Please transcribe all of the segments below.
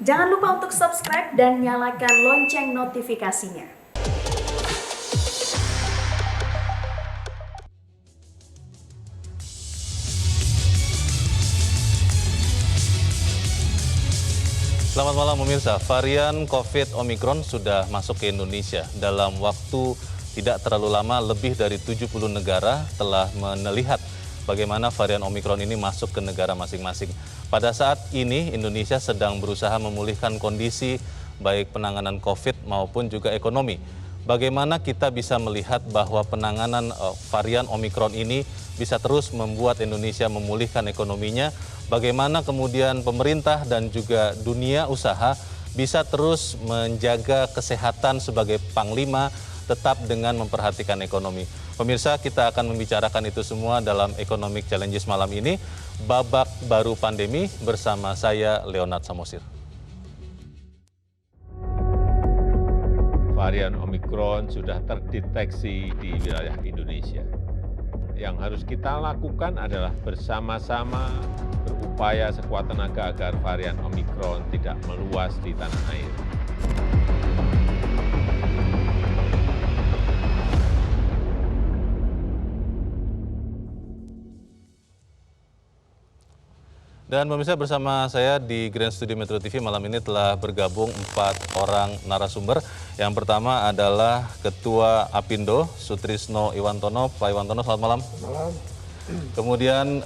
Jangan lupa untuk subscribe dan nyalakan lonceng notifikasinya. Selamat malam pemirsa, varian COVID Omicron sudah masuk ke Indonesia. Dalam waktu tidak terlalu lama, lebih dari 70 negara telah melihat bagaimana varian Omicron ini masuk ke negara masing-masing. Pada saat ini, Indonesia sedang berusaha memulihkan kondisi baik penanganan COVID maupun juga ekonomi. Bagaimana kita bisa melihat bahwa penanganan varian Omicron ini bisa terus membuat Indonesia memulihkan ekonominya, bagaimana kemudian pemerintah dan juga dunia usaha bisa terus menjaga kesehatan sebagai panglima tetap dengan memperhatikan ekonomi. Pemirsa, kita akan membicarakan itu semua dalam Economic Challenges malam ini, babak baru pandemi bersama saya Leonard Samosir. Varian Omicron sudah terdeteksi di wilayah Indonesia. Yang harus kita lakukan adalah bersama-sama berupaya sekuat tenaga agar varian Omicron tidak meluas di tanah air. Dan pemirsa, bersama saya di Grand Studio Metro TV malam ini telah bergabung 4 orang narasumber. Yang pertama adalah Ketua Apindo, Sutrisno Iwantono. Pak Iwantono, selamat malam. Malam. Kemudian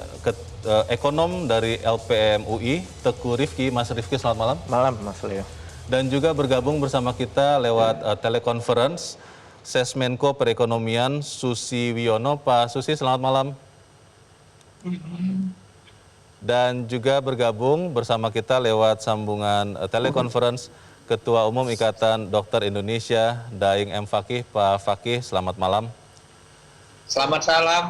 ekonom dari LPM UI, Teguh Rifki. Mas Rifki, selamat malam. Malam, Mas Leo. Dan juga bergabung bersama kita lewat telekonferensi Sesmenko Perekonomian, Susi Wiono. Pak Susi, selamat malam. Dan juga bergabung bersama kita lewat sambungan telekonferensi Ketua Umum Ikatan Dokter Indonesia, Daeng M. Fakih. Pak Fakih, selamat malam. Selamat malam,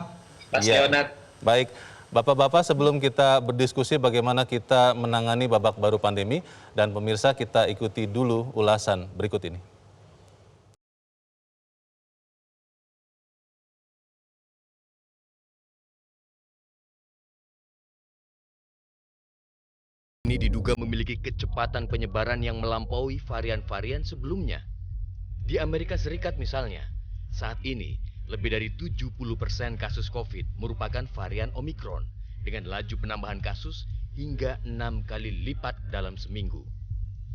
Mas Leonard. Baik, Bapak-Bapak, sebelum kita berdiskusi bagaimana kita menangani babak baru pandemi, dan pemirsa, kita ikuti dulu ulasan berikut ini. Ini diduga memiliki kecepatan penyebaran yang melampaui varian-varian sebelumnya. Di Amerika Serikat misalnya, saat ini lebih dari 70% kasus COVID merupakan varian Omicron dengan laju penambahan kasus hingga 6 kali lipat dalam seminggu.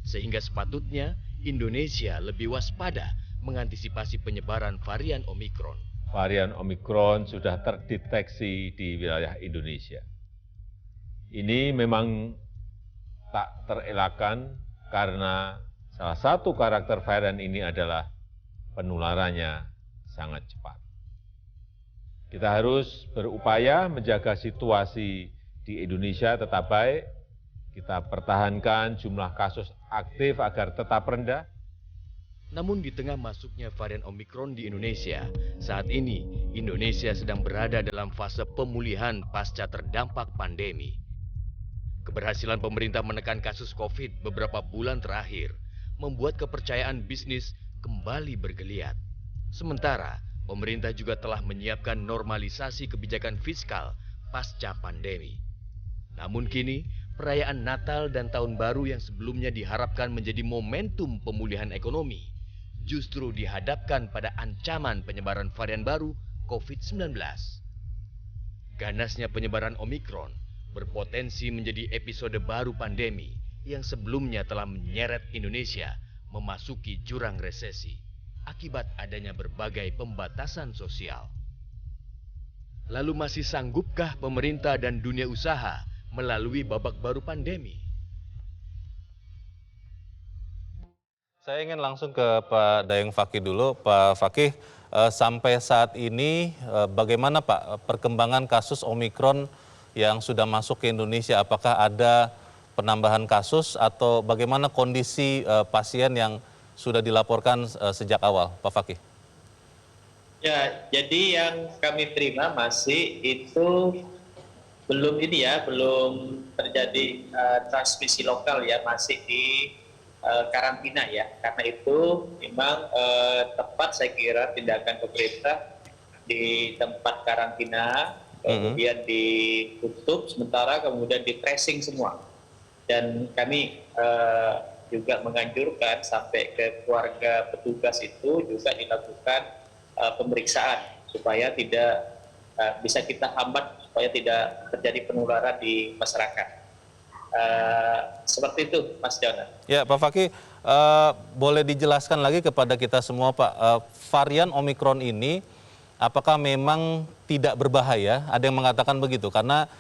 Sehingga sepatutnya Indonesia lebih waspada mengantisipasi penyebaran varian Omicron. Varian Omicron sudah terdeteksi di wilayah Indonesia. Ini memang tak terelakkan karena salah satu karakter varian ini adalah penularannya sangat cepat. Kita harus berupaya menjaga situasi di Indonesia tetap baik, kita pertahankan jumlah kasus aktif agar tetap rendah. Namun di tengah masuknya varian Omicron di Indonesia, saat ini Indonesia sedang berada dalam fase pemulihan pasca terdampak pandemi. Keberhasilan pemerintah menekan kasus COVID beberapa bulan terakhir membuat kepercayaan bisnis kembali bergeliat. Sementara, pemerintah juga telah menyiapkan normalisasi kebijakan fiskal pasca pandemi. Namun kini, perayaan Natal dan Tahun Baru yang sebelumnya diharapkan menjadi momentum pemulihan ekonomi, justru dihadapkan pada ancaman penyebaran varian baru COVID-19. Ganasnya penyebaran Omicron berpotensi menjadi episode baru pandemi yang sebelumnya telah menyeret Indonesia memasuki jurang resesi akibat adanya berbagai pembatasan sosial. Lalu masih sanggupkah pemerintah dan dunia usaha melalui babak baru pandemi? Saya ingin langsung ke Pak Daeng Fakih dulu. Pak Fakih, sampai saat ini bagaimana Pak perkembangan kasus Omicron yang sudah masuk ke Indonesia? Apakah ada penambahan kasus atau bagaimana kondisi pasien yang sudah dilaporkan sejak awal, Pak Fakih? Ya, jadi yang kami terima masih itu belum terjadi transmisi lokal ya, masih di karantina ya. Karena itu memang tepat saya kira tindakan pemerintah di tempat karantina, kemudian ditutup sementara, kemudian di tracing semua. dan kami juga menganjurkan sampai ke keluarga petugas itu juga dilakukan pemeriksaan supaya tidak bisa kita hambat supaya tidak terjadi penularan di masyarakat. Seperti itu, Mas Jonan. Ya, Pak Fakih, boleh dijelaskan lagi kepada kita semua, Pak, varian Omikron ini apakah memang tidak berbahaya? Ada yang mengatakan begitu, karena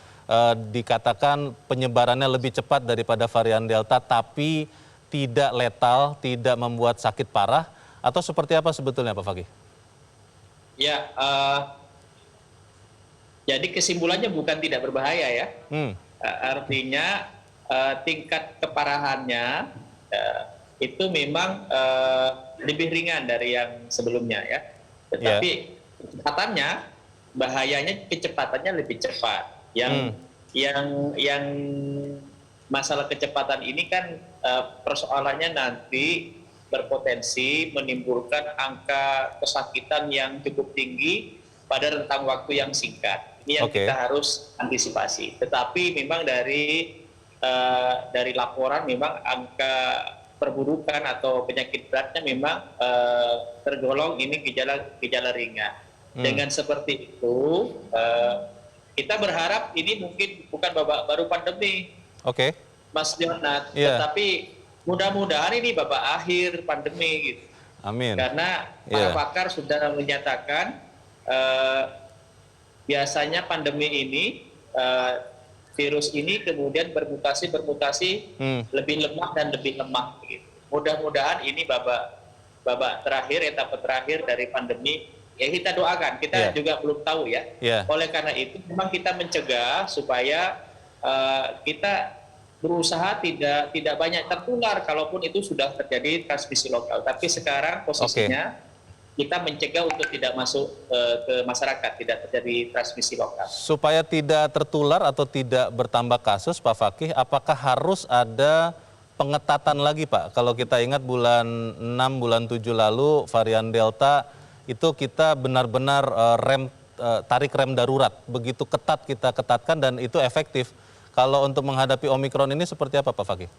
dikatakan penyebarannya lebih cepat daripada varian Delta, tapi tidak letal, tidak membuat sakit parah, atau seperti apa sebetulnya, Pak Fakih? Ya, jadi kesimpulannya bukan tidak berbahaya ya. Artinya tingkat keparahannya itu memang lebih ringan dari yang sebelumnya ya. Tetapi kecepatannya, bahayanya kecepatannya lebih cepat. Yang masalah kecepatan ini kan persoalannya nanti berpotensi menimbulkan angka kesakitan yang cukup tinggi pada rentang waktu yang singkat. Ini yang kita harus antisipasi. Tetapi memang dari laporan memang angka perburukan atau penyakit beratnya memang tergolong ini gejala ringan. Dengan seperti itu, kita berharap ini mungkin bukan babak baru pandemi, Mas Jonan, tetapi mudah-mudahan ini babak akhir pandemi gitu. Amin. Karena para pakar sudah menyatakan biasanya pandemi ini virus ini kemudian bermutasi lebih lemah dan lebih lemah gitu. Mudah-mudahan ini babak terakhir, etapa terakhir dari pandemi. Ya kita doakan, kita juga belum tahu ya. Oleh karena itu memang kita mencegah supaya kita berusaha tidak banyak tertular kalaupun itu sudah terjadi transmisi lokal. Tapi sekarang posisinya kita mencegah untuk tidak masuk ke masyarakat, tidak terjadi transmisi lokal. Supaya tidak tertular atau tidak bertambah kasus, Pak Fakih, apakah harus ada pengetatan lagi, Pak? Kalau kita ingat bulan 6, bulan 7 lalu varian Delta itu kita benar-benar tarik rem darurat. Begitu ketat kita ketatkan dan itu efektif. Kalau untuk menghadapi Omikron ini seperti apa, Pak Fakih?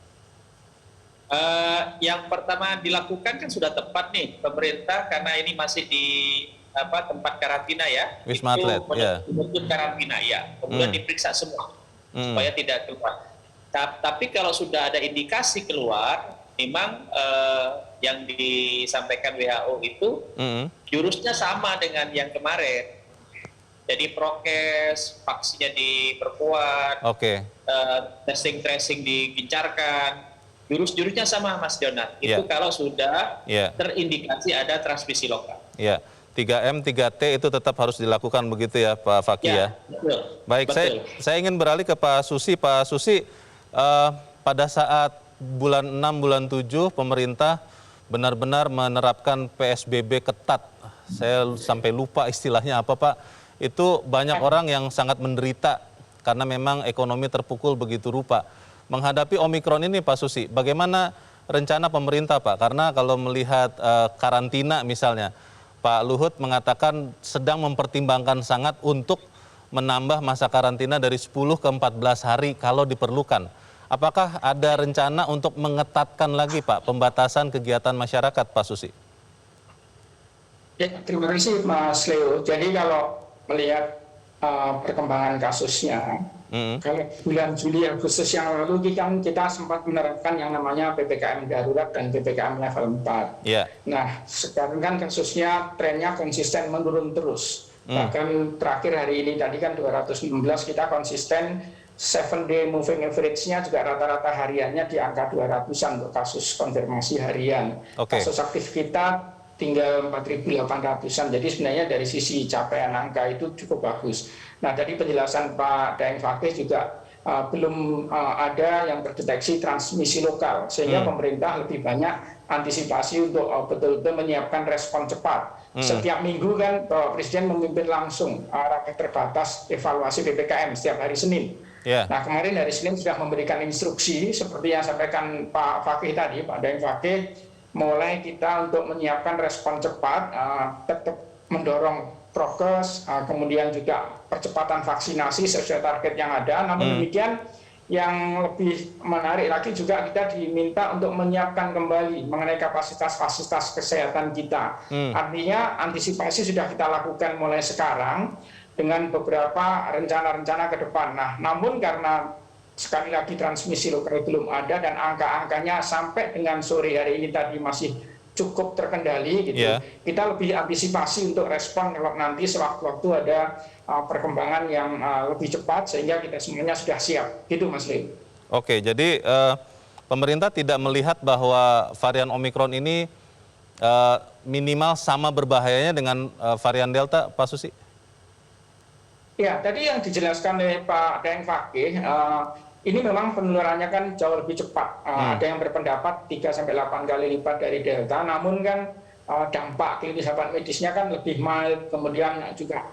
Yang pertama dilakukan kan sudah tepat nih pemerintah, karena ini masih di tempat karantina ya. Wisma Atlet, menuntut karantina ya. Kemudian diperiksa semua supaya tidak keluar. Tapi kalau sudah ada indikasi keluar, memang yang disampaikan WHO itu jurusnya sama dengan yang kemarin. Jadi prokes, vaksinnya diperkuat, testing tracing digencarkan, jurus-jurusnya sama, Mas Jonan. Itu kalau sudah terindikasi ada transmisi lokal. 3M, 3T itu tetap harus dilakukan begitu ya, Pak Fakih ya. Betul. Baik, betul. Saya ingin beralih ke Pak Susi. Pak Susi, pada saat bulan 6, bulan 7 pemerintah benar-benar menerapkan PSBB ketat. Saya sampai lupa istilahnya apa, Pak. Itu banyak orang yang sangat menderita karena memang ekonomi terpukul begitu rupa. Menghadapi Omikron ini, Pak Susi, bagaimana rencana pemerintah, Pak? Karena kalau melihat karantina misalnya, Pak Luhut mengatakan sedang mempertimbangkan sangat untuk menambah masa karantina dari 10 ke 14 hari kalau diperlukan. Apakah ada rencana untuk mengetatkan lagi, Pak, pembatasan kegiatan masyarakat, Pak Susi? Ya, terima kasih, Mas Leo. Jadi kalau melihat perkembangan kasusnya, kalau bulan Juli Agustus yang lalu kita sempat menerapkan yang namanya PPKM darurat dan PPKM level 4. Nah, sekarang kan kasusnya trennya konsisten menurun terus. Bahkan terakhir hari ini tadi kan 216 kita konsisten 7-day moving average-nya juga rata-rata hariannya di angka 200-an untuk kasus konfirmasi harian. Kasus aktif kita tinggal 4.800-an. Jadi sebenarnya dari sisi capaian angka itu cukup bagus. Nah, tadi penjelasan Pak Daeng Fakih juga belum ada yang terdeteksi transmisi lokal, sehingga pemerintah lebih banyak antisipasi untuk betul-betul menyiapkan respon cepat. Setiap minggu kan Presiden memimpin langsung rapat terbatas evaluasi PPKM setiap hari Senin. Nah, kemarin hari Senin sudah memberikan instruksi seperti yang sampaikan Pak Fakih tadi, Pak Daeng Fakih, mulai kita untuk menyiapkan respon cepat, tetap mendorong prokes, kemudian juga percepatan vaksinasi sesuai target yang ada. Namun demikian, yang lebih menarik lagi juga kita diminta untuk menyiapkan kembali mengenai kapasitas fasilitas kesehatan kita. Artinya antisipasi sudah kita lakukan mulai sekarang dengan beberapa rencana-rencana ke depan. Nah, namun karena sekali lagi transmisi lokal belum ada dan angka-angkanya sampai dengan sore hari ini tadi masih cukup terkendali gitu. Kita lebih antisipasi untuk respon kalau nanti sewaktu-waktu ada perkembangan yang lebih cepat sehingga kita semuanya sudah siap. Gitu Mas Leo. Oke, jadi pemerintah tidak melihat bahwa varian Omikron ini minimal sama berbahayanya dengan varian Delta, Pak Susi? Ya, tadi yang dijelaskan oleh Pak Daeng Fakih, ini memang penularannya kan jauh lebih cepat. Ada yang berpendapat 3-8 kali lipat dari Delta, namun kan dampak klinis dampak medisnya kan lebih mild, kemudian juga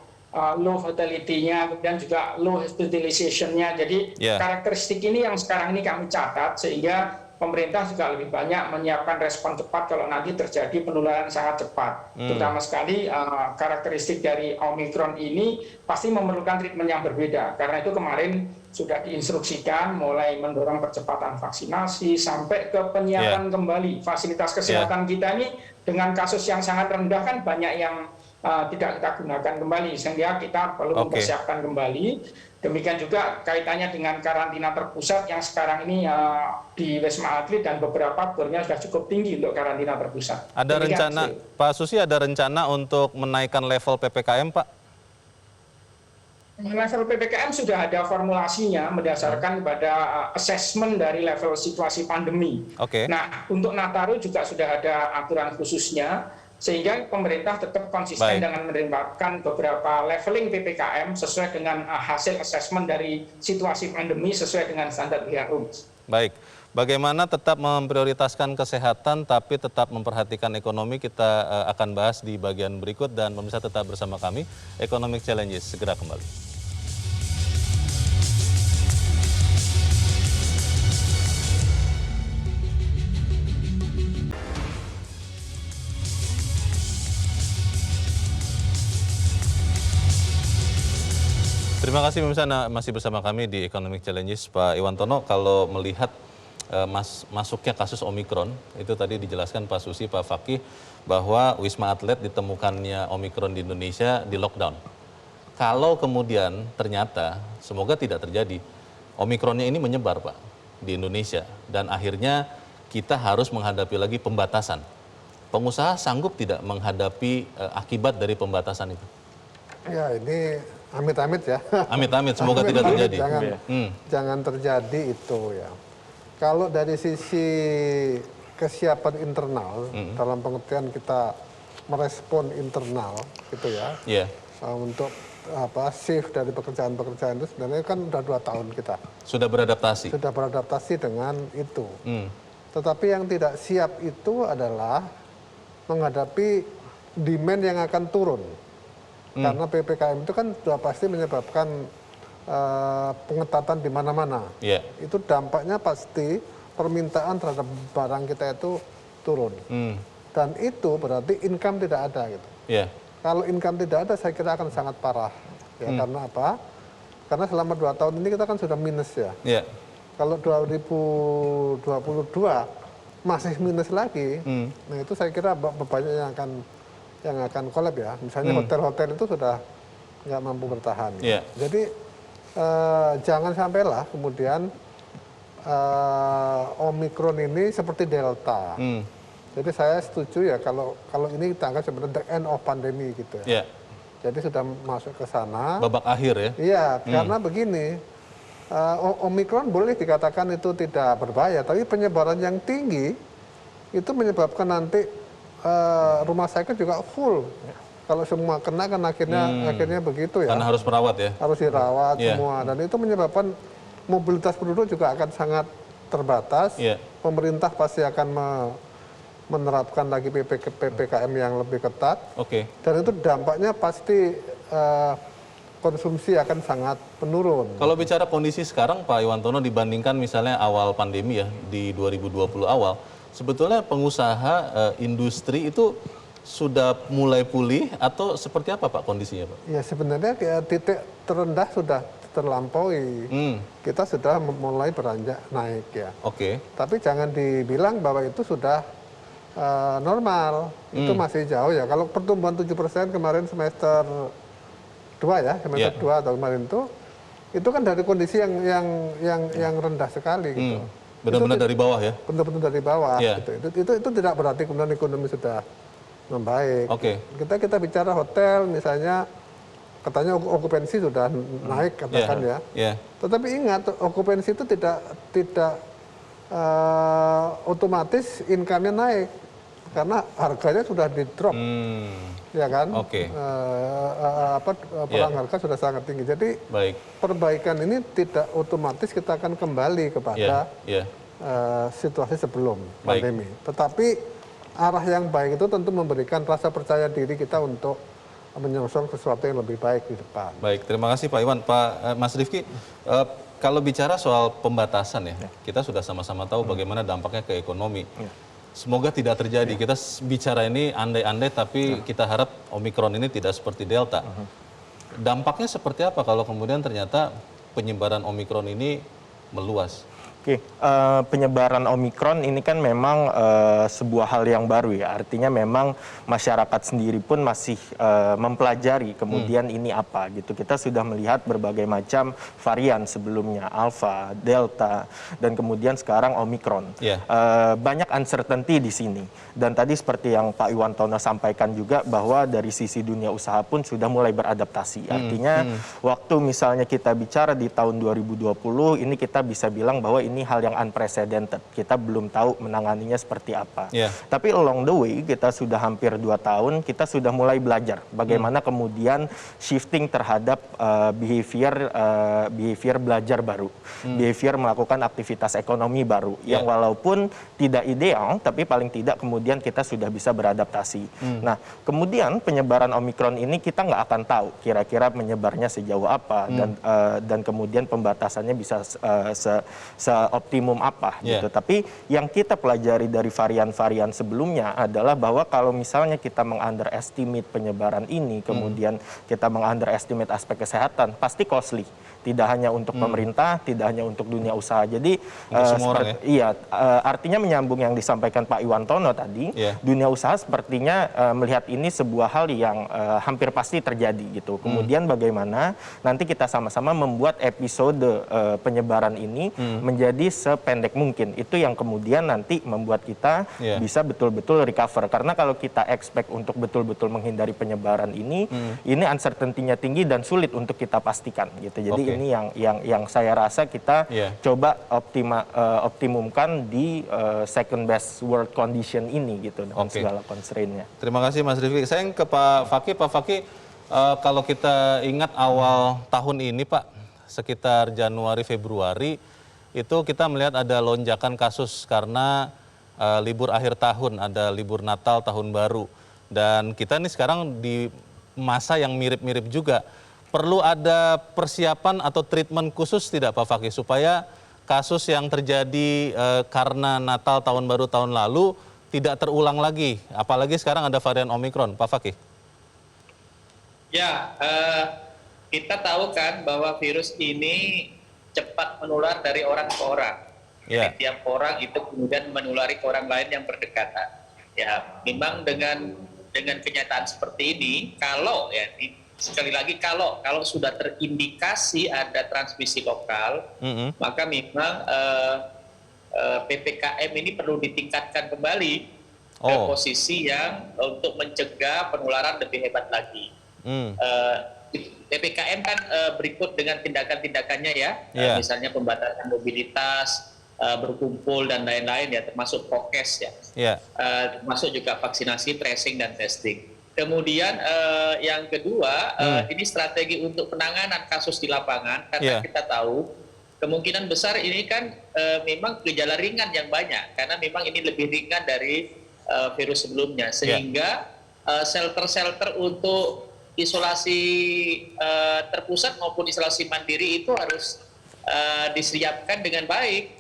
low fatality-nya, kemudian juga low hospitalization-nya. Jadi karakteristik ini yang sekarang ini kami catat, sehingga pemerintah juga lebih banyak menyiapkan respon cepat kalau nanti terjadi penularan sangat cepat. Terutama sekali karakteristik dari Omikron ini pasti memerlukan treatment yang berbeda. Karena itu kemarin sudah diinstruksikan mulai mendorong percepatan vaksinasi sampai ke penyiapan kembali fasilitas kesehatan kita ini dengan kasus yang sangat rendah kan banyak yang tidak kita gunakan kembali, sehingga kita perlu mempersiapkan kembali. Demikian juga kaitannya dengan karantina terpusat yang sekarang ini di Wisma Atlet dan beberapa bornya sudah cukup tinggi untuk karantina terpusat. Ada rencana, Pak Susi, ada rencana untuk menaikkan level PPKM, Pak? Level PPKM sudah ada formulasinya berdasarkan pada assessment dari level situasi pandemi. Nah, untuk Nataru juga sudah ada aturan khususnya, sehingga pemerintah tetap konsisten dengan menerapkan beberapa leveling PPKM sesuai dengan hasil assessment dari situasi pandemi sesuai dengan standar WHO. Baik, bagaimana tetap memprioritaskan kesehatan tapi tetap memperhatikan ekonomi, kita akan bahas di bagian berikut, dan pemirsa tetap bersama kami. Economic Challenges segera kembali. Terima kasih pemirsa, masih bersama kami di Economic Challenges. Pak Iwantono, kalau melihat masuknya kasus Omikron, itu tadi dijelaskan Pak Susi, Pak Fakih, bahwa Wisma Atlet ditemukannya Omikron di Indonesia di lockdown. Kalau kemudian ternyata, semoga tidak terjadi, Omikronnya ini menyebar Pak di Indonesia, dan akhirnya kita harus menghadapi lagi pembatasan. Pengusaha sanggup tidak menghadapi akibat dari pembatasan itu? Ya, ini amit-amit ya. Amit-amit, semoga tidak terjadi. Jangan terjadi itu ya. Kalau dari sisi kesiapan internal, dalam pengertian kita merespon internal, gitu ya, untuk shift dari pekerjaan-pekerjaan itu sebenarnya kan udah 2 tahun kita. Sudah beradaptasi? Sudah beradaptasi dengan itu. Tetapi yang tidak siap itu adalah menghadapi demand yang akan turun. Karena PPKM itu kan sudah pasti menyebabkan pengetatan di mana-mana. Itu dampaknya pasti permintaan terhadap barang kita itu turun. Dan itu berarti income tidak ada gitu. Kalau income tidak ada, saya kira akan sangat parah. Ya, karena apa? Karena selama 2 tahun ini kita kan sudah minus ya. Kalau 2022 masih minus lagi, nah itu saya kira banyak yang akan kolab ya. Misalnya hotel-hotel itu sudah nggak mampu bertahan. Jadi jangan sampailah kemudian Omikron ini seperti Delta. Jadi saya setuju ya kalau ini kita anggap sebenarnya the end of pandemi gitu ya. Jadi sudah masuk ke sana. Babak akhir ya? Iya, karena begini, Omikron boleh dikatakan itu tidak berbahaya, tapi penyebaran yang tinggi itu menyebabkan nanti rumah sakit juga full. Kalau semua kena kan akhirnya begitu ya. Karena harus merawat ya? Harus dirawat semua, dan itu menyebabkan mobilitas penduduk juga akan sangat terbatas. Pemerintah pasti akan menerapkan lagi PPKM yang lebih ketat. Dan itu dampaknya pasti konsumsi akan sangat menurun. Kalau bicara kondisi sekarang Pak Iwantono, dibandingkan misalnya awal pandemi ya, di 2020 awal, sebetulnya pengusaha industri itu sudah mulai pulih atau seperti apa Pak kondisinya Pak? Ya sebenarnya titik terendah sudah terlampaui, kita sudah mulai beranjak naik ya. Oke. Tapi jangan dibilang bahwa itu sudah normal, itu masih jauh ya. Kalau pertumbuhan 7% kemarin semester 2 ya, semester 2 atau kemarin itu kan dari kondisi yang rendah sekali gitu. Benar-benar dari bawah ya? Benar-benar dari bawah. Gitu. Itu tidak berarti kemudian ekonomi sudah membaik. Oke. Kita bicara hotel misalnya, katanya okupansi sudah naik katakan ya. Tetapi ingat okupansi itu tidak otomatis income-nya naik karena harganya sudah di drop. Ya kan? Perang harga sudah sangat tinggi. Jadi perbaikan ini tidak otomatis kita akan kembali kepada situasi sebelum pandemi. Tetapi arah yang baik itu tentu memberikan rasa percaya diri kita untuk menyongsong sesuatu yang lebih baik di depan. Baik, terima kasih Pak Iwan. Mas Rifki, kalau bicara soal pembatasan ya, kita sudah sama-sama tahu bagaimana dampaknya ke ekonomi. Semoga tidak terjadi. Kita bicara ini andai-andai, tapi kita harap Omikron ini tidak seperti Delta. Dampaknya seperti apa kalau kemudian ternyata penyebaran Omikron ini meluas? Oke, penyebaran Omikron ini kan memang sebuah hal yang baru ya. Artinya memang masyarakat sendiri pun masih mempelajari kemudian ini apa gitu. Kita sudah melihat berbagai macam varian sebelumnya, Alpha, Delta, dan kemudian sekarang Omikron. Banyak uncertainty di sini. Dan tadi seperti yang Pak Iwantono sampaikan juga bahwa dari sisi dunia usaha pun sudah mulai beradaptasi. Artinya waktu misalnya kita bicara di tahun 2020 ini kita bisa bilang bahwa ini hal yang unprecedented. Kita belum tahu menanganinya seperti apa. Tapi along the way, kita sudah hampir 2 tahun, kita sudah mulai belajar bagaimana kemudian shifting terhadap behavior belajar baru, behavior melakukan aktivitas ekonomi baru, yang walaupun tidak ideal, tapi paling tidak kemudian kita sudah bisa beradaptasi. Nah, kemudian penyebaran Omikron ini kita nggak akan tahu kira-kira menyebarnya sejauh apa, dan kemudian pembatasannya bisa optimum apa gitu. Tapi yang kita pelajari dari varian-varian sebelumnya adalah bahwa kalau misalnya kita meng-underestimate penyebaran ini, kemudian kita meng-underestimate aspek kesehatan, pasti costly. Tidak hanya untuk pemerintah, tidak hanya untuk dunia usaha. Jadi artinya menyambung yang disampaikan Pak Iwantono tadi, dunia usaha sepertinya melihat ini sebuah hal yang hampir pasti terjadi gitu. Kemudian bagaimana nanti kita sama-sama membuat episode penyebaran ini menjadi sependek mungkin. Itu yang kemudian nanti membuat kita bisa betul-betul recover. Karena kalau kita expect untuk betul-betul menghindari penyebaran ini uncertainty-nya tinggi dan sulit untuk kita pastikan gitu. Jadi ini yang saya rasa kita coba optimumkan di second best world condition ini gitu dengan segala constraint-nya. Terima kasih Mas Rifki. Saya ke Pak Fakih. Pak Fakih, kalau kita ingat awal tahun ini Pak, sekitar Januari Februari itu kita melihat ada lonjakan kasus karena libur akhir tahun, ada libur Natal, Tahun Baru. Dan kita nih sekarang di masa yang mirip-mirip juga. Perlu ada persiapan atau treatment khusus tidak Pak Fakih supaya kasus yang terjadi karena Natal, Tahun Baru tahun lalu tidak terulang lagi? Apalagi sekarang ada varian Omikron, Pak Fakih. Ya, kita tahu kan bahwa virus ini cepat menular dari orang ke orang. Jadi tiap orang itu kemudian menulari ke orang lain yang berdekatan. Ya, memang dengan kenyataan seperti ini, kalau ya sekali lagi kalau sudah terindikasi ada transmisi lokal, maka memang PPKM ini perlu ditingkatkan kembali ke posisi yang untuk mencegah penularan lebih hebat lagi. PPKM kan berikut dengan tindakan-tindakannya misalnya pembatasan mobilitas, berkumpul dan lain-lain ya, termasuk prokes termasuk juga vaksinasi, tracing dan testing. Kemudian yang kedua, ini strategi untuk penanganan kasus di lapangan, karena kita tahu kemungkinan besar ini kan memang gejala ringan yang banyak, karena memang ini lebih ringan dari virus sebelumnya, sehingga shelter-shelter untuk isolasi terpusat maupun isolasi mandiri itu harus disiapkan dengan baik.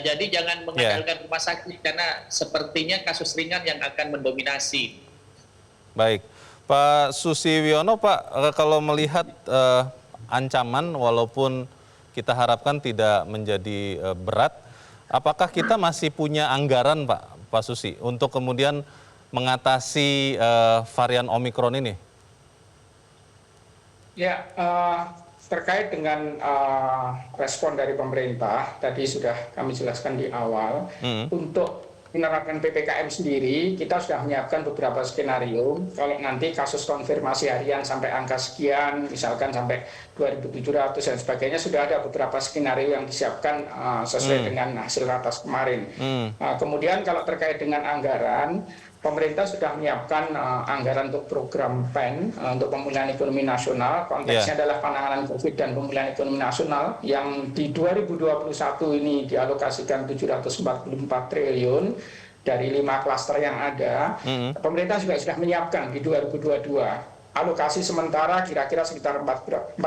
Jadi jangan mengandalkan rumah sakit, karena sepertinya kasus ringan yang akan mendominasi. Baik, Pak Susiwiono, Pak, kalau melihat ancaman walaupun kita harapkan tidak menjadi berat. Apakah kita masih punya anggaran, Pak Susi, untuk kemudian mengatasi varian Omikron ini? Ya, terkait dengan respon dari pemerintah, tadi sudah kami jelaskan di awal, untuk menerapkan PPKM sendiri, kita sudah menyiapkan beberapa skenario. Kalau nanti kasus konfirmasi harian sampai angka sekian, misalkan sampai 2.700 dan sebagainya, sudah ada beberapa skenario yang disiapkan sesuai dengan hasil ratas kemarin. Kemudian kalau terkait dengan anggaran, pemerintah sudah menyiapkan anggaran untuk program PEN untuk pemulihan ekonomi nasional. Konteksnya adalah penanganan COVID dan pemulihan ekonomi nasional yang di 2021 ini dialokasikan 744 triliun dari 5 klaster yang ada. Pemerintah juga sudah menyiapkan di 2022 alokasi sementara kira-kira sekitar 414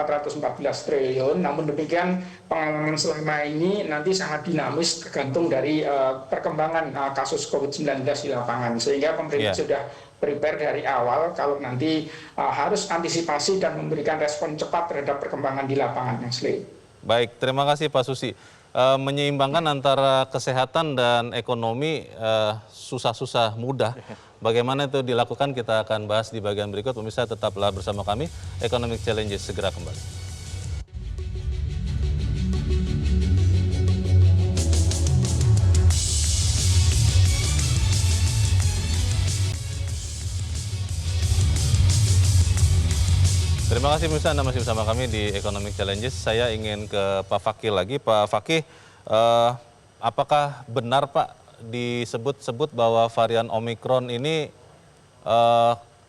triliun. Namun demikian pengalaman selama ini nanti sangat dinamis tergantung dari perkembangan kasus COVID-19 di lapangan. Sehingga pemerintah sudah prepare dari awal kalau nanti harus antisipasi dan memberikan respon cepat terhadap perkembangan di lapangan, Mas Leo. Baik, terima kasih Pak Susi. Menyeimbangkan antara kesehatan dan ekonomi susah-susah mudah. Bagaimana itu dilakukan kita akan bahas di bagian berikut. Pemirsa tetaplah bersama kami. Economic Challenges segera kembali. Terima kasih pemirsa, Anda masih bersama kami di Economic Challenges. Saya ingin ke Pak Fakih lagi. Pak Fakih, apakah benar Pak disebut-sebut bahwa varian Omikron ini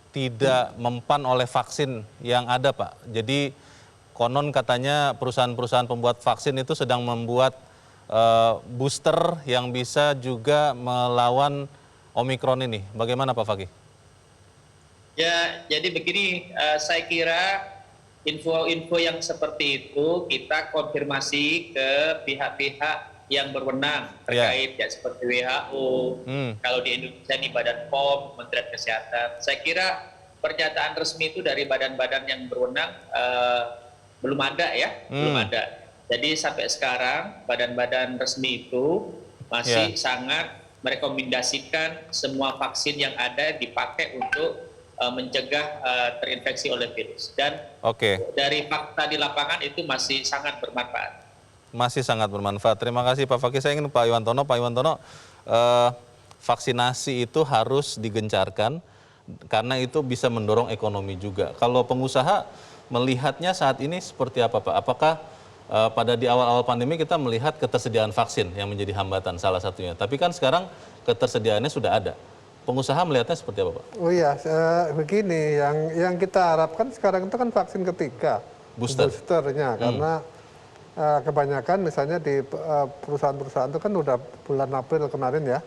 tidak mempan oleh vaksin yang ada, Pak? Jadi konon katanya perusahaan-perusahaan pembuat vaksin itu sedang membuat booster yang bisa juga melawan Omikron ini. Bagaimana Pak Fakih? Ya, jadi begini, saya kira info-info yang seperti itu kita konfirmasi ke pihak-pihak yang berwenang terkait ya seperti WHO, kalau di Indonesia ini Badan POM, Kementerian Kesehatan. Saya kira pernyataan resmi itu dari badan-badan yang berwenang belum ada ya, belum ada. Jadi sampai sekarang badan-badan resmi itu masih sangat merekomendasikan semua vaksin yang ada dipakai untuk mencegah terinfeksi oleh virus. Dan dari fakta di lapangan itu masih sangat bermanfaat. Masih sangat bermanfaat. Terima kasih Pak Fakih. Saya ingin Pak Iwantono. Pak Iwantono, vaksinasi itu harus digencarkan karena itu bisa mendorong ekonomi juga. Kalau pengusaha melihatnya saat ini seperti apa Pak? Apakah pada di awal-awal pandemi kita melihat ketersediaan vaksin yang menjadi hambatan salah satunya. Tapi kan sekarang ketersediaannya sudah ada. Pengusaha melihatnya seperti apa Pak? Oh iya, begini, yang kita harapkan sekarang itu kan vaksin ketiga. Boosternya, karena kebanyakan misalnya di perusahaan-perusahaan itu kan udah bulan April kemarin ya.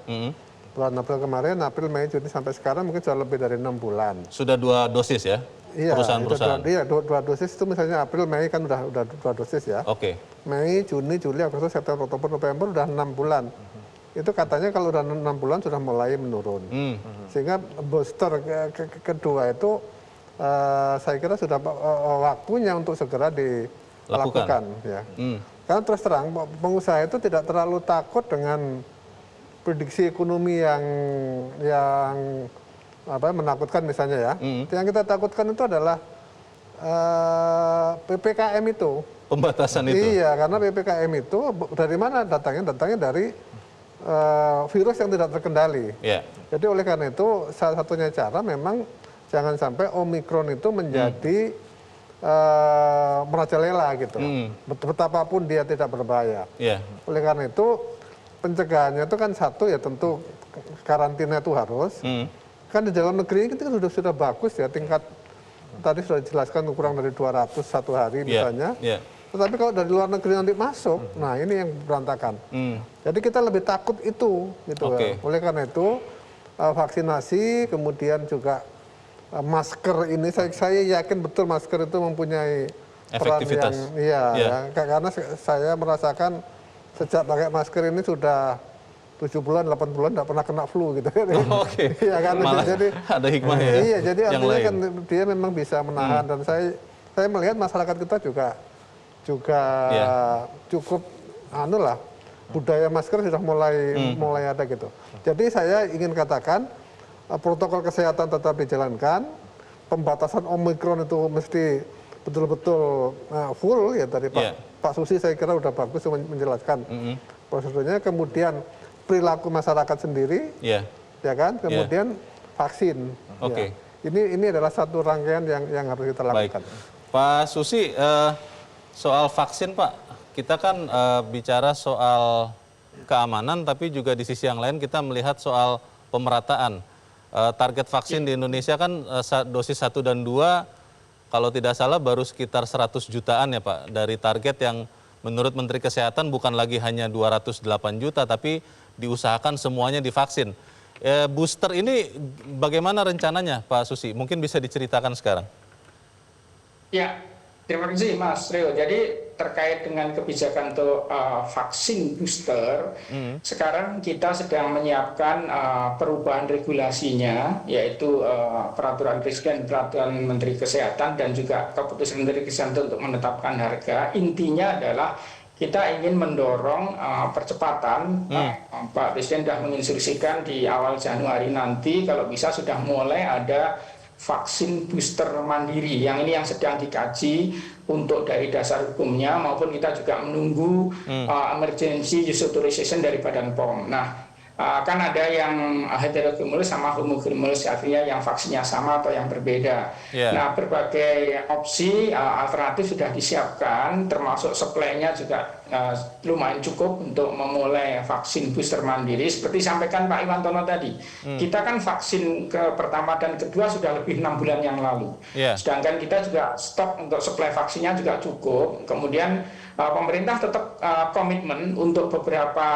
Bulan April kemarin, April, Mei, Juni sampai sekarang mungkin sudah lebih dari 6 bulan. Sudah 2 dosis ya? Iya, perusahaan-perusahaan. Iya, 2 dosis itu misalnya April, Mei kan udah 2 dosis ya. Mei, Juni, Juli, Agustus, September, Oktober, November udah 6 bulan. Itu katanya kalau udah 6 bulan sudah mulai menurun. Sehingga booster kedua itu saya kira sudah waktunya untuk segera dilakukan. Ya. Karena terus terang pengusaha itu tidak terlalu takut dengan prediksi ekonomi yang menakutkan misalnya ya. Yang kita takutkan itu adalah PPKM itu. Pembatasan itu? Iya, karena PPKM itu dari mana datangnya? Datangnya dari virus yang tidak terkendali. Jadi oleh karena itu salah satunya cara memang jangan sampai Omikron itu menjadi merajalela gitu. Betapapun dia tidak berbahaya. Oleh karena itu pencegahannya itu kan satu ya tentu karantina itu harus. Kan di dalam negeri kita sudah bagus ya tingkat tadi sudah dijelaskan kurang dari 200 satu hari misalnya. Tetapi kalau dari luar negeri nanti masuk, nah ini yang berantakan. Jadi kita lebih takut itu, gitu. Oleh karena itu vaksinasi, kemudian juga masker ini, saya yakin betul masker itu mempunyai peran yang, karena saya merasakan sejak pakai masker ini sudah 7 bulan, 8 bulan tidak pernah kena flu gitu. Iya kan, jadi ada hikmah ya. Iya, jadi artinya kan dia memang bisa menahan dan saya saya melihat masyarakat kita juga cukup budaya masker sudah mulai ada gitu. Jadi saya ingin katakan protokol kesehatan tetap dijalankan, pembatasan Omikron itu mesti betul-betul full ya tadi Pak Susi saya kira udah bagus menjelaskan prosedurnya. Kemudian perilaku masyarakat sendiri, ya kan. Kemudian vaksin. Oke. Ini adalah satu rangkaian yang harus kita lakukan. Baik. Pak Susi, soal vaksin Pak, kita kan bicara soal keamanan, tapi juga di sisi yang lain kita melihat soal pemerataan. Target vaksin di Indonesia kan dosis 1 dan 2, kalau tidak salah baru sekitar 100 jutaan ya Pak, dari target yang menurut Menteri Kesehatan bukan lagi hanya 208 juta, tapi diusahakan semuanya divaksin. Booster ini bagaimana rencananya Pak Susi? Mungkin bisa diceritakan sekarang. Ya, terima kasih Mas Rio. Jadi terkait dengan kebijakan untuk vaksin booster, sekarang kita sedang menyiapkan perubahan regulasinya, yaitu peraturan Presiden, peraturan Menteri Kesehatan, dan juga keputusan Menteri Kesehatan untuk menetapkan harga. Intinya adalah kita ingin mendorong percepatan. Pak Presiden sudah menginstruksikan di awal Januari nanti kalau bisa sudah mulai ada vaksin booster mandiri. Yang ini yang sedang dikaji untuk dari dasar hukumnya, maupun kita juga menunggu emergency use authorization dari Badan POM. Nah, kan ada yang heterocumulus sama homocumulus, artinya yang vaksinnya sama atau yang berbeda. Nah, berbagai opsi alternatif sudah disiapkan, termasuk supply-nya juga lumayan cukup untuk memulai vaksin booster mandiri. Seperti sampaikan Pak Iwantono tadi, kita kan vaksin pertama dan kedua sudah lebih 6 bulan yang lalu. Sedangkan kita juga stok untuk supply vaksinnya juga cukup. Kemudian pemerintah tetap komitmen untuk beberapa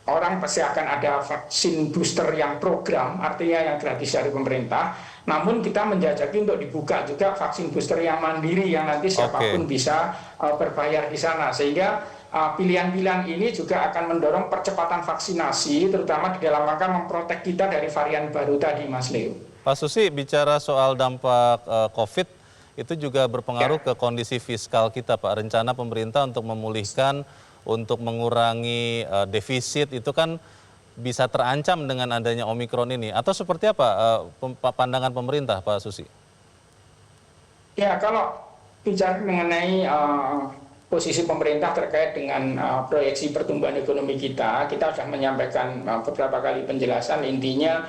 orang pasti akan ada vaksin booster yang program, artinya yang gratis dari pemerintah. Namun kita menjajaki untuk dibuka juga vaksin booster yang mandiri, yang nanti siapapun bisa berbayar di sana. Sehingga pilihan-pilihan ini juga akan mendorong percepatan vaksinasi, terutama di dalam rangka memprotek kita dari varian baru tadi, Mas Leo. Pak Susi, bicara soal dampak COVID, itu juga berpengaruh ke kondisi fiskal kita, Pak. Rencana pemerintah untuk memulihkan, untuk mengurangi defisit itu kan bisa terancam dengan adanya Omikron ini. Atau seperti apa pandangan pemerintah, Pak Susi? Ya, kalau bicara mengenai posisi pemerintah terkait dengan proyeksi pertumbuhan ekonomi kita sudah menyampaikan beberapa kali penjelasan. Intinya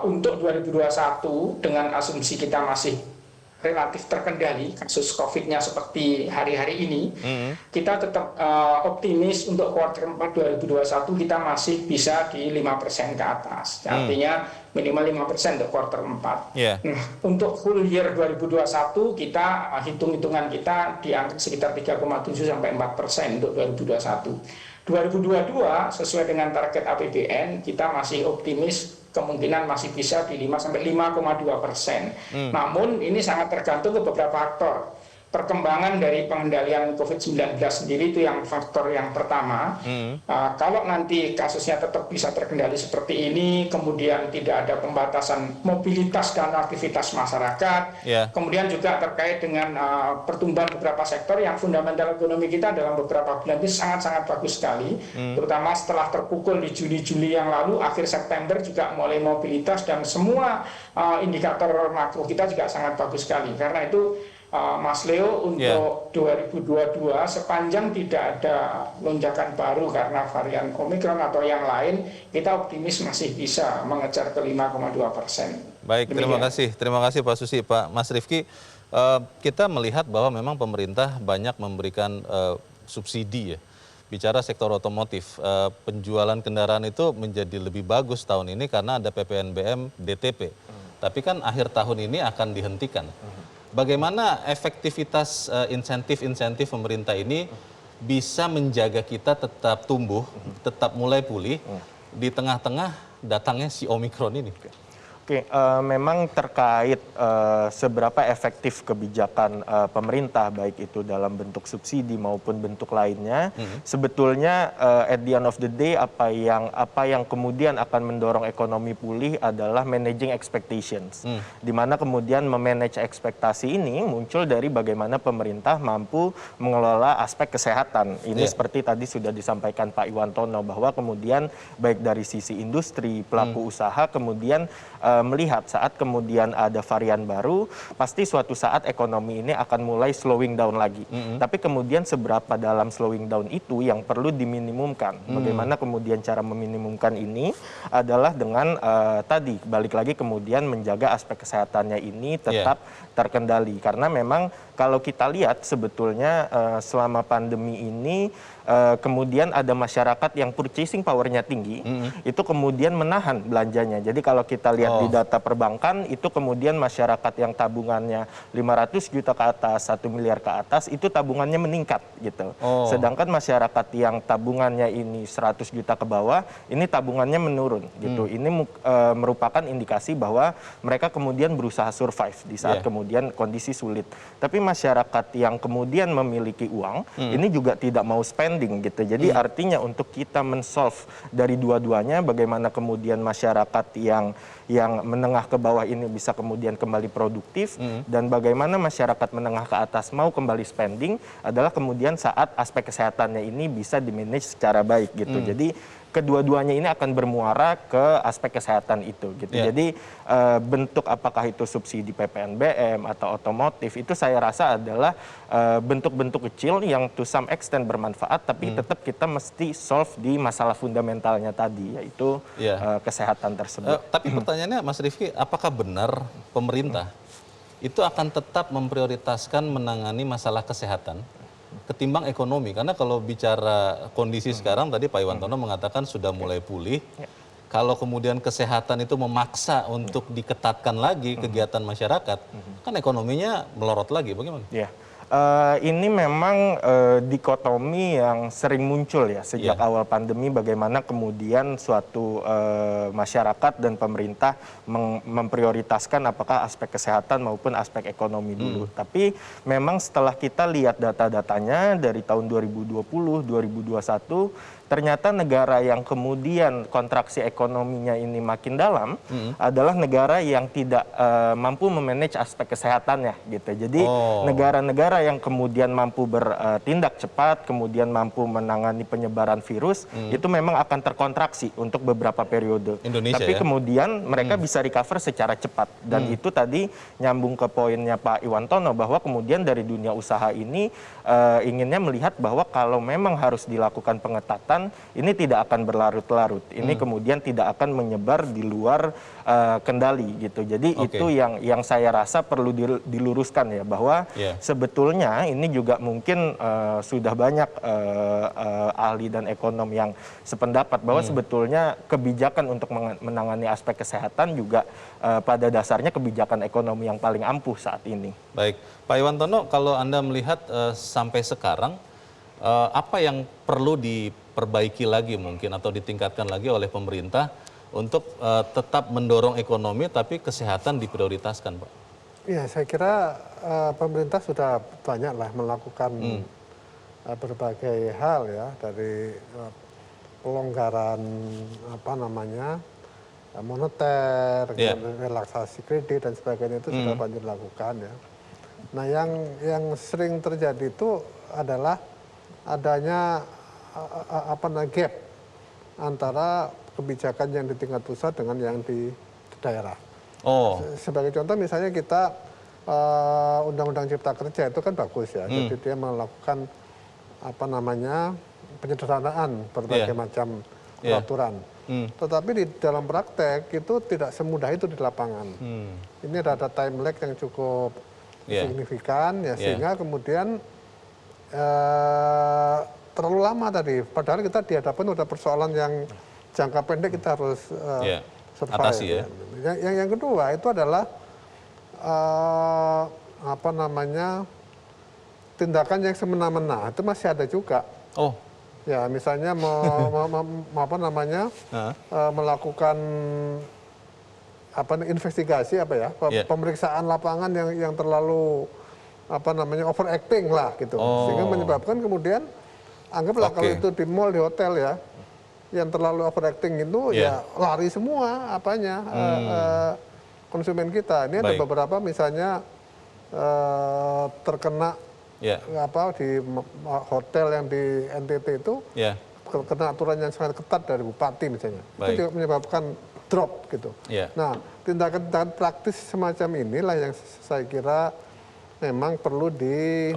untuk 2021 dengan asumsi kita masih relatif terkendali kasus COVID-nya seperti hari-hari ini, kita tetap optimis untuk kuartal 4 2021 kita masih bisa di 5% ke atas. Artinya minimal 5% untuk kuartal 4. Nah, untuk full year 2021 kita hitung-hitungan kita di angka sekitar 3,7 sampai 4% untuk 2021. 2022 sesuai dengan target APBN kita masih optimis, kemungkinan masih bisa di 5 sampai 5,2%. Namun ini sangat tergantung ke beberapa faktor. Perkembangan dari pengendalian COVID-19 sendiri itu yang faktor yang pertama. Kalau nanti kasusnya tetap bisa terkendali seperti ini, kemudian tidak ada pembatasan mobilitas dan aktivitas masyarakat, kemudian juga terkait dengan pertumbuhan beberapa sektor yang fundamental ekonomi kita dalam beberapa bulan ini sangat-sangat bagus sekali, terutama setelah terpukul di Juni-Juli yang lalu, akhir September juga mulai mobilitas dan semua indikator makro kita juga sangat bagus sekali. Karena itu Mas Leo, untuk 2022 sepanjang tidak ada lonjakan baru karena varian Omikron atau yang lain, kita optimis masih bisa mengejar ke 5,2%. Baik, terima kasih Pak Susi. Pak Mas Rifki, kita melihat bahwa memang pemerintah banyak memberikan subsidi ya. Bicara sektor otomotif, penjualan kendaraan itu menjadi lebih bagus tahun ini karena ada PPNBM DTP. Tapi kan akhir tahun ini akan dihentikan. Bagaimana efektivitas insentif-insentif pemerintah ini bisa menjaga kita tetap tumbuh, tetap mulai pulih di tengah-tengah datangnya si Omikron ini? Oke, memang terkait seberapa efektif kebijakan pemerintah, baik itu dalam bentuk subsidi maupun bentuk lainnya, sebetulnya at the end of the day apa yang kemudian akan mendorong ekonomi pulih adalah managing expectations, di mana kemudian memanage ekspektasi ini muncul dari bagaimana pemerintah mampu mengelola aspek kesehatan. Ini seperti tadi sudah disampaikan Pak Iwantono bahwa kemudian baik dari sisi industri, pelaku usaha, kemudian melihat saat kemudian ada varian baru, pasti suatu saat ekonomi ini akan mulai slowing down lagi. Tapi kemudian seberapa dalam slowing down itu yang perlu diminimumkan. Bagaimana kemudian cara meminimumkan ini adalah dengan tadi balik lagi kemudian menjaga aspek kesehatannya ini tetap terkendali. Karena memang kalau kita lihat sebetulnya selama pandemi ini kemudian ada masyarakat yang purchasing powernya tinggi, itu kemudian menahan belanjanya. Jadi kalau kita lihat di data perbankan, itu kemudian masyarakat yang tabungannya 500 juta ke atas, 1 miliar ke atas, itu tabungannya meningkat gitu. Sedangkan masyarakat yang tabungannya ini 100 juta ke bawah, ini tabungannya menurun gitu. Ini merupakan indikasi bahwa mereka kemudian berusaha survive di saat kemudian kondisi sulit. Tapi masyarakat yang kemudian memiliki uang, ini juga tidak mau spending gitu. Jadi artinya untuk kita men-solve dari dua-duanya, bagaimana kemudian masyarakat yang menengah ke bawah ini bisa kemudian kembali produktif, dan bagaimana masyarakat menengah ke atas mau kembali spending adalah kemudian saat aspek kesehatannya ini bisa di-manage secara baik gitu. Jadi kedua-duanya ini akan bermuara ke aspek kesehatan itu gitu. Jadi bentuk apakah itu subsidi PPNBM atau otomotif itu saya rasa adalah bentuk-bentuk kecil yang to some extent bermanfaat, tapi tetap kita mesti solve di masalah fundamentalnya tadi, yaitu kesehatan tersebut. Tapi pertanyaannya Mas Rifki, apakah benar pemerintah itu akan tetap memprioritaskan menangani masalah kesehatan ketimbang ekonomi? Karena kalau bicara kondisi sekarang, tadi Pak Iwantono mengatakan sudah mulai pulih. Kalau kemudian kesehatan itu memaksa untuk diketatkan lagi kegiatan masyarakat, kan ekonominya melorot lagi, bagaimana? Ini memang dikotomi yang sering muncul ya sejak awal pandemi, bagaimana kemudian suatu masyarakat dan pemerintah memprioritaskan apakah aspek kesehatan maupun aspek ekonomi dulu. Tapi memang setelah kita lihat data-datanya dari tahun 2020, 2021, ternyata negara yang kemudian kontraksi ekonominya ini makin dalam adalah negara yang tidak mampu memanage aspek kesehatannya gitu. Jadi negara-negara yang kemudian mampu bertindak cepat, kemudian mampu menangani penyebaran virus, itu memang akan terkontraksi untuk beberapa periode. Indonesia, tapi kemudian mereka bisa recover secara cepat. Dan itu tadi nyambung ke poinnya Pak Iwantono bahwa kemudian dari dunia usaha ini inginnya melihat bahwa kalau memang harus dilakukan pengetatan, ini tidak akan berlarut-larut. Ini kemudian tidak akan menyebar di luar kendali gitu. Jadi itu yang saya rasa perlu diluruskan ya, bahwa sebetulnya ini juga mungkin sudah banyak ahli dan ekonom yang sependapat bahwa sebetulnya kebijakan untuk menangani aspek kesehatan juga pada dasarnya kebijakan ekonomi yang paling ampuh saat ini. Baik, Pak Iwantono, kalau Anda melihat sampai sekarang, apa yang perlu diperbaiki lagi mungkin atau ditingkatkan lagi oleh pemerintah untuk tetap mendorong ekonomi tapi kesehatan diprioritaskan, Pak? Ya, saya kira pemerintah sudah banyaklah melakukan berbagai hal ya, dari pelonggaran moneter, relaksasi kredit dan sebagainya itu sudah banyak dilakukan ya. Nah, yang sering terjadi itu adalah adanya gap antara kebijakan yang di tingkat pusat dengan yang di daerah. Sebagai contoh misalnya kita Undang-Undang Cipta Kerja itu kan bagus ya, jadi dia melakukan penyederhanaan berbagai macam peraturan. Tetapi di dalam praktek itu tidak semudah itu di lapangan. Ini ada time lag yang cukup signifikan ya, sehingga kemudian terlalu lama tadi. Padahal kita dihadapkan udah persoalan yang jangka pendek kita harus survive. Atasi ya. Yang kedua itu adalah tindakan yang semena-mena itu masih ada juga. Ya, misalnya melakukan investigasi pemeriksaan lapangan yang terlalu overacting lah gitu, sehingga menyebabkan kemudian anggaplah kalau itu di mall, di hotel ya, yang terlalu overacting itu ya lari semua konsumen kita. Ini ada beberapa misalnya terkena di hotel yang di NTT itu kena aturan yang sangat ketat dari bupati misalnya. Itu juga menyebabkan drop gitu. Nah, tindakan-tindakan praktis semacam inilah yang saya kira memang perlu dikoreksi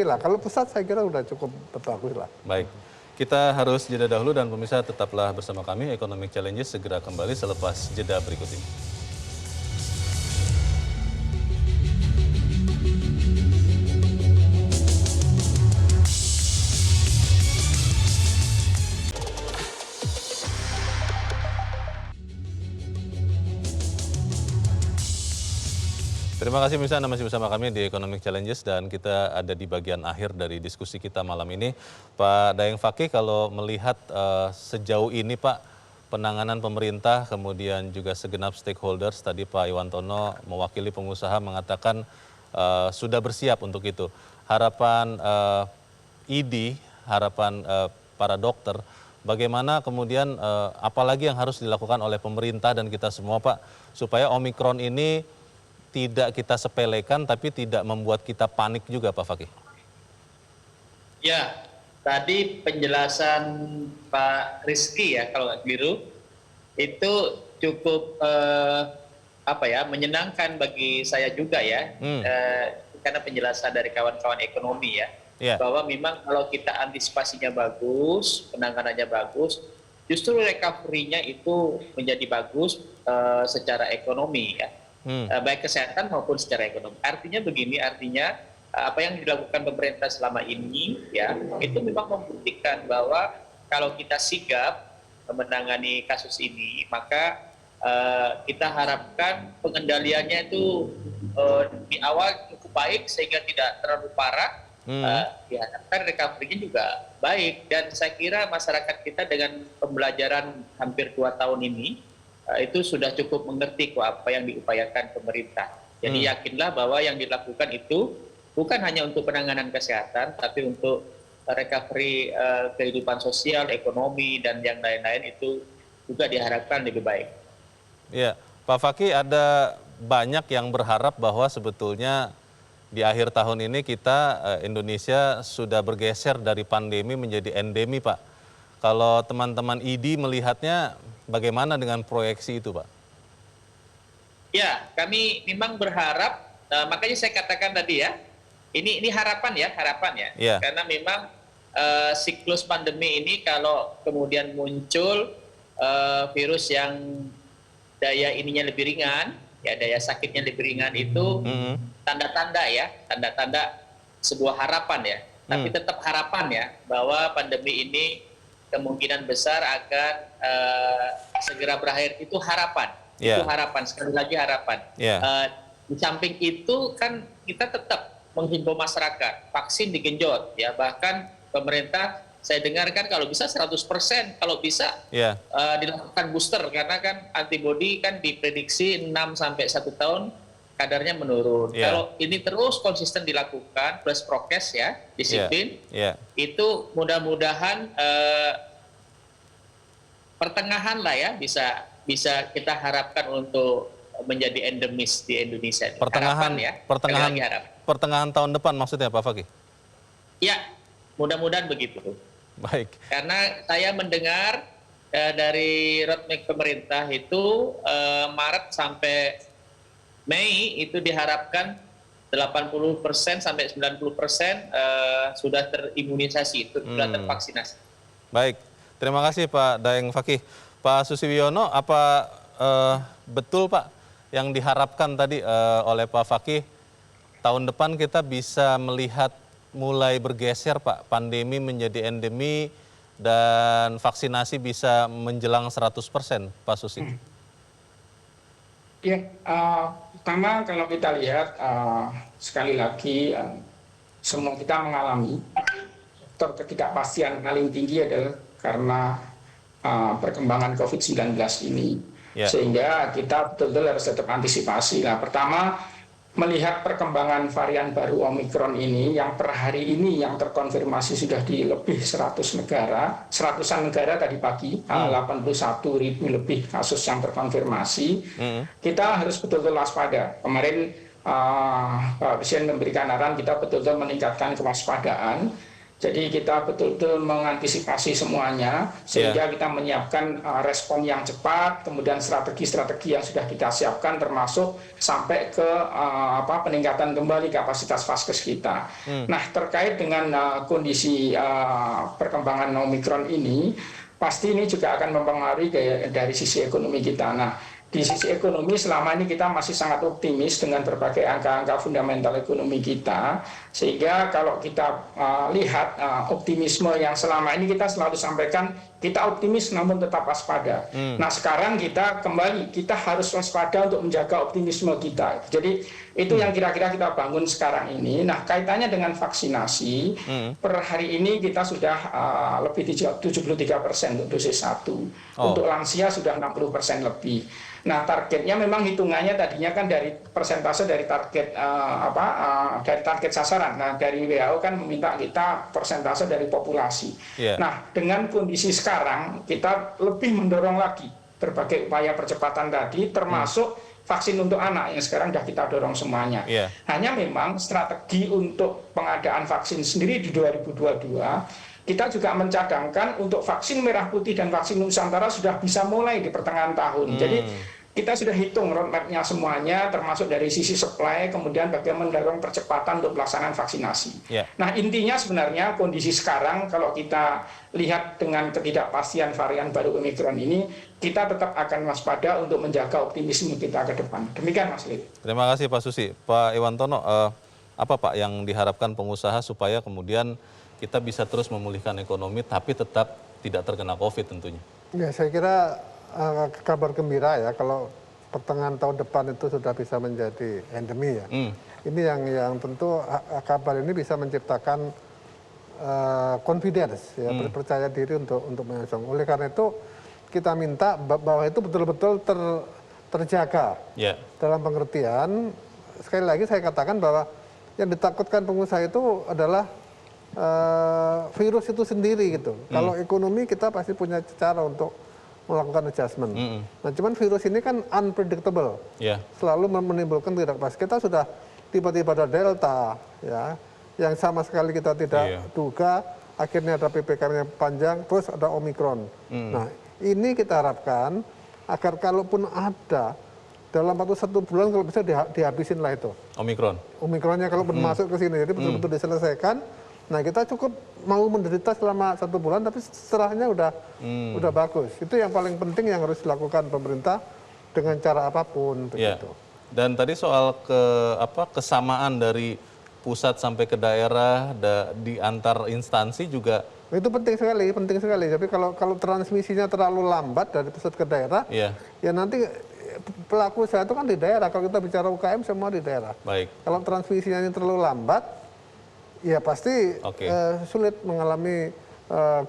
lah. Kalau pusat saya kira udah cukup bagus lah. Baik, kita harus jeda dahulu dan pemirsa tetaplah bersama kami. Economic Challenges segera kembali selepas jeda berikut ini. Terima kasih pemirsa, Anda masih bersama kami di Economic Challenges dan kita ada di bagian akhir dari diskusi kita malam ini. Pak Daeng Fakih, kalau melihat sejauh ini Pak, penanganan pemerintah kemudian juga segenap stakeholders, tadi Pak Iwantono mewakili pengusaha mengatakan sudah bersiap untuk itu. Harapan ID, harapan para dokter, bagaimana kemudian apalagi yang harus dilakukan oleh pemerintah dan kita semua Pak, supaya Omikron ini tidak kita sepelekan tapi tidak membuat kita panik juga Pak Fakih. Ya, tadi penjelasan Pak Rizky ya kalau nggak keliru, itu cukup menyenangkan bagi saya juga ya, karena penjelasan dari kawan-kawan ekonomi ya, bahwa memang kalau kita antisipasinya bagus, penanganannya bagus, justru recovery-nya itu menjadi bagus secara ekonomi ya. Baik kesehatan maupun secara ekonomi. Artinya begini, apa yang dilakukan pemerintah selama ini ya itu memang membuktikan bahwa kalau kita sigap menangani kasus ini, maka kita harapkan pengendaliannya itu di awal cukup baik sehingga tidak terlalu parah. Diharapkan recovery-nya juga baik, dan saya kira masyarakat kita dengan pembelajaran hampir 2 tahun ini itu sudah cukup mengerti apa yang diupayakan pemerintah. Jadi yakinlah bahwa yang dilakukan itu bukan hanya untuk penanganan kesehatan, tapi untuk recovery kehidupan sosial, ekonomi, dan yang lain-lain itu juga diharapkan lebih baik. Ya, Pak Fakih, ada banyak yang berharap bahwa sebetulnya di akhir tahun ini kita Indonesia sudah bergeser dari pandemi menjadi endemi, Pak. Kalau teman-teman ID melihatnya bagaimana dengan proyeksi itu, Pak? Ya, kami memang berharap, makanya saya katakan tadi ya, ini harapan ya. Karena memang siklus pandemi ini kalau kemudian muncul virus yang daya ininya lebih ringan, ya daya sakitnya lebih ringan itu tanda-tanda sebuah harapan ya. Tapi tetap harapan ya bahwa pandemi ini kemungkinan besar akan segera berakhir, itu harapan. Itu harapan, sekali lagi harapan. Di samping itu kan kita tetap menghimbau masyarakat, vaksin digenjot ya, bahkan pemerintah saya dengarkan kalau bisa 100%, kalau bisa dilakukan booster, karena kan antibodi kan diprediksi 6 sampai 1 tahun kadarnya menurun. Kalau ini terus konsisten dilakukan plus prokes ya, disiplin, itu mudah-mudahan pertengahan lah ya bisa kita harapkan untuk menjadi endemis di Indonesia. Pertengahan tahun depan maksudnya Pak Fakih? Ya, mudah-mudahan begitu. Baik. Karena saya mendengar dari roadmap pemerintah itu Maret sampai Mei itu diharapkan 80% sampai 90% sudah terimunisasi, sudah tervaksinasi. Baik, terima kasih Pak Daeng Fakih. Pak Susiwiono, apa betul Pak yang diharapkan tadi oleh Pak Fakih, tahun depan kita bisa melihat mulai bergeser Pak, pandemi menjadi endemi dan vaksinasi bisa menjelang 100%, Pak Susi? Ya, pertama kalau kita lihat sekali lagi semua kita mengalami faktor ketidakpastian paling tinggi adalah karena perkembangan COVID-19 ini. Sehingga kita betul-betul harus tetap antisipasi. Nah, pertama, melihat perkembangan varian baru Omikron ini yang per hari ini yang terkonfirmasi sudah di lebih 100 negara, 100-an negara tadi pagi, 81.000 lebih kasus yang terkonfirmasi, kita harus betul-betul waspada. Kemarin Pak Presiden memberikan arahan kita betul-betul meningkatkan kewaspadaan. Jadi kita betul-betul mengantisipasi semuanya sehingga kita menyiapkan respon yang cepat, kemudian strategi-strategi yang sudah kita siapkan termasuk sampai ke peningkatan kembali kapasitas vaskes kita. Nah, terkait dengan kondisi perkembangan Omikron ini, pasti ini juga akan mempengaruhi dari sisi ekonomi kita. Nah, di sisi ekonomi selama ini kita masih sangat optimis dengan berbagai angka-angka fundamental ekonomi kita, sehingga kalau kita lihat optimisme yang selama ini kita selalu sampaikan, kita optimis namun tetap waspada. Nah, sekarang kita harus waspada untuk menjaga optimisme kita. Jadi itu yang kira-kira kita bangun sekarang ini. Nah, kaitannya dengan vaksinasi, per hari ini kita sudah lebih 73% untuk dosis 1. Untuk lansia sudah 60% lebih. Nah, targetnya memang hitungannya tadinya kan dari persentase dari target dari target sasaran. Nah, dari WHO kan meminta kita persentase dari populasi. Nah, dengan kondisi sekarang kita lebih mendorong lagi berbagai upaya percepatan tadi, termasuk vaksin untuk anak yang sekarang sudah kita dorong semuanya. Hanya memang strategi untuk pengadaan vaksin sendiri di 2022 kita juga mencadangkan untuk vaksin merah putih dan vaksin Nusantara sudah bisa mulai di pertengahan tahun. Jadi kita sudah hitung roadmap-nya semuanya, termasuk dari sisi supply, kemudian bagaimana mendorong percepatan untuk pelaksanaan vaksinasi. Nah, intinya sebenarnya kondisi sekarang kalau kita lihat dengan ketidakpastian varian baru Omikron ini, kita tetap akan waspada untuk menjaga optimisme kita ke depan. Demikian, Mas Lid. Terima kasih Pak Susi. Pak Iwantono, apa Pak yang diharapkan pengusaha supaya kemudian kita bisa terus memulihkan ekonomi tapi tetap tidak terkena COVID tentunya? Ya, saya kira kabar gembira ya kalau pertengahan tahun depan itu sudah bisa menjadi endemi ya. Ini yang tentu kabar ini bisa menciptakan confidence ya, percaya diri untuk menyongsong. Oleh karena itu kita minta bahwa itu betul-betul terjaga dalam pengertian. Sekali lagi saya katakan bahwa yang ditakutkan pengusaha itu adalah virus itu sendiri gitu. Kalau ekonomi kita pasti punya cara untuk melakukan adjustment. Nah, cuman virus ini kan unpredictable, selalu menimbulkan ketidakpastian. Kita sudah tiba-tiba ada Delta, ya, yang sama sekali kita tidak duga. Akhirnya ada PPKM yang panjang, terus ada Omikron. Nah, ini kita harapkan agar kalaupun ada dalam waktu 1 bulan kalau bisa dihabisin lah itu. Omikronnya kalau masuk ke sini, jadi betul-betul diselesaikan. Nah, kita cukup mau menderita selama 1 bulan, tapi setelahnya udah bagus. Itu yang paling penting yang harus dilakukan pemerintah dengan cara apapun. Begitu. Dan tadi soal kesamaan dari pusat sampai ke daerah di antar instansi juga. Itu penting sekali. Tapi kalau transmisinya terlalu lambat dari pusat ke daerah, ya nanti pelaku usaha itu kan di daerah. Kalau kita bicara UKM semua di daerah. Kalau transmisinya ini terlalu lambat, ya pasti sulit mengalami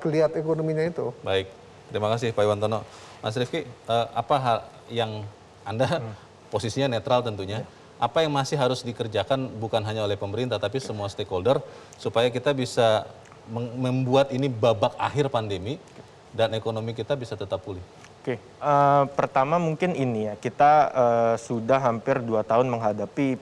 geliat ekonominya itu. Baik, terima kasih Pak Iwantono. Mas Rifki, apa hal yang Anda posisinya netral tentunya, apa yang masih harus dikerjakan bukan hanya oleh pemerintah tapi semua stakeholder supaya kita bisa membuat ini babak akhir pandemi dan ekonomi kita bisa tetap pulih? Oke, pertama mungkin ini ya, kita sudah hampir 2 tahun menghadapi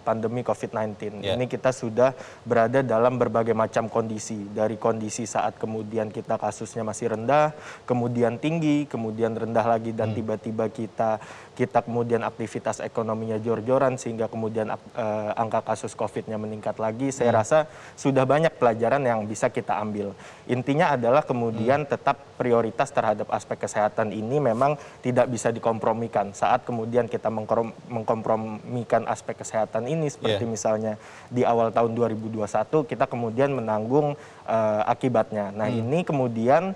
pandemi COVID-19. Ini kita sudah berada dalam berbagai macam kondisi. Dari kondisi saat kemudian kita kasusnya masih rendah, kemudian tinggi, kemudian rendah lagi, dan tiba-tiba kita kemudian aktivitas ekonominya jor-joran sehingga kemudian angka kasus COVID-nya meningkat lagi. Saya rasa sudah banyak pelajaran yang bisa kita ambil. Intinya adalah kemudian tetap prioritas terhadap aspek kesehatan ini memang tidak bisa dikompromikan. Saat kemudian kita mengkompromikan aspek kesehatan ini, seperti misalnya di awal tahun 2021 kita kemudian menanggung akibatnya. Nah ini kemudian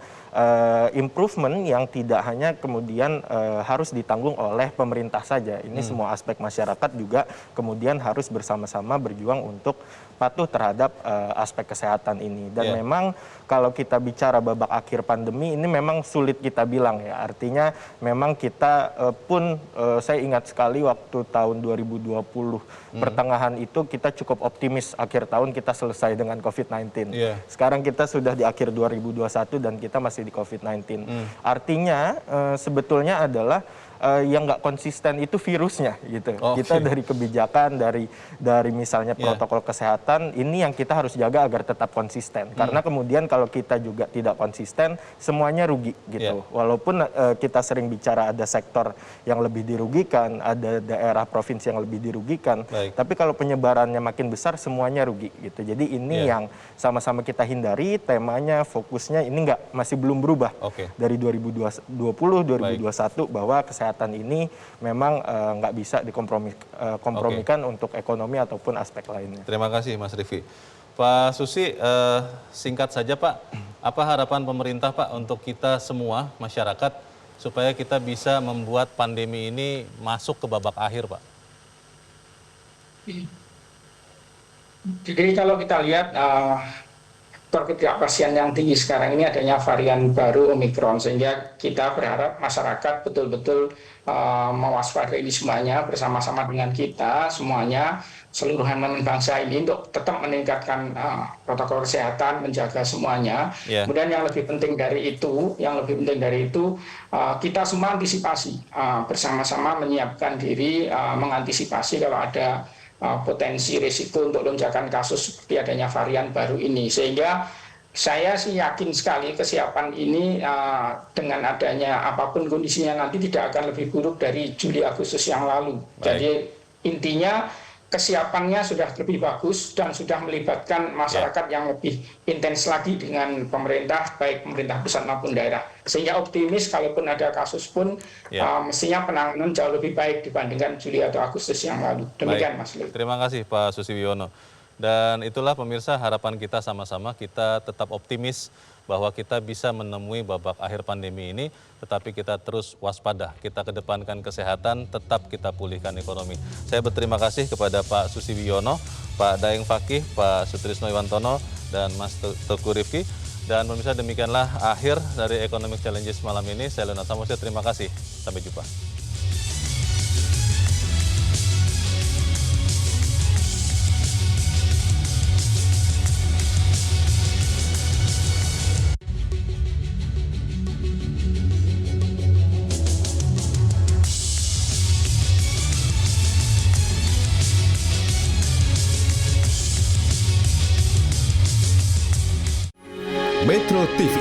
improvement yang tidak hanya kemudian harus ditanggung oleh pemerintah saja. Ini semua aspek masyarakat juga kemudian harus bersama-sama berjuang untuk patuh terhadap aspek kesehatan ini. Dan memang kalau kita bicara babak akhir pandemi ini memang sulit kita bilang ya. Artinya memang kita pun saya ingat sekali waktu tahun 2020 pertengahan itu kita cukup optimis akhir tahun kita selesai dengan COVID-19. Sekarang kita sudah di akhir 2021 dan kita masih di COVID-19. Artinya sebetulnya adalah yang nggak konsisten itu virusnya gitu. Kita dari kebijakan, dari misalnya protokol kesehatan, ini yang kita harus jaga agar tetap konsisten. Karena kemudian kalau kita juga tidak konsisten, semuanya rugi gitu. Walaupun kita sering bicara ada sektor yang lebih dirugikan, ada daerah provinsi yang lebih dirugikan, tapi kalau penyebarannya makin besar, semuanya rugi gitu. Jadi ini yang sama-sama kita hindari, temanya, fokusnya ini masih belum berubah dari 2020, 2021 bahwa kesehatan ini memang nggak bisa dikompromikan untuk ekonomi ataupun aspek lainnya. Terima kasih Mas Rifki. Pak Susi, singkat saja Pak, apa harapan pemerintah Pak untuk kita semua masyarakat supaya kita bisa membuat pandemi ini masuk ke babak akhir Pak? Jadi kalau kita lihat faktor ketidakpastian yang tinggi sekarang ini adanya varian baru Omikron, sehingga kita berharap masyarakat betul-betul mewaspadai ini semuanya bersama-sama dengan kita semuanya, seluruh elemen bangsa ini untuk tetap meningkatkan protokol kesehatan, menjaga semuanya. Kemudian yang lebih penting dari itu, kita semua antisipasi bersama-sama menyiapkan diri, mengantisipasi kalau ada potensi risiko untuk lonjakan kasus seperti adanya varian baru ini, sehingga saya sih yakin sekali kesiapan ini dengan adanya apapun kondisinya nanti tidak akan lebih buruk dari Juli Agustus yang lalu. Jadi intinya kesiapannya sudah lebih bagus dan sudah melibatkan masyarakat yang lebih intens lagi dengan pemerintah, baik pemerintah pusat maupun daerah. Sehingga optimis kalaupun ada kasus pun mestinya penanganan jauh lebih baik dibandingkan Juli atau Agustus yang lalu. Demikian Mas Leo. Terima kasih Pak Susiwiono. Dan itulah pemirsa harapan kita sama-sama, kita tetap optimis bahwa kita bisa menemui babak akhir pandemi ini, tetapi kita terus waspada, kita kedepankan kesehatan, tetap kita pulihkan ekonomi. Saya berterima kasih kepada Pak Susiwiono, Pak Daeng Fakih, Pak Sutrisno Iwantono, dan Mas Teguh Rifki. Dan pemirsa, demikianlah akhir dari Economic Challenges malam ini. Saya Leonard Samosir, terima kasih. Sampai jumpa. Metro TV,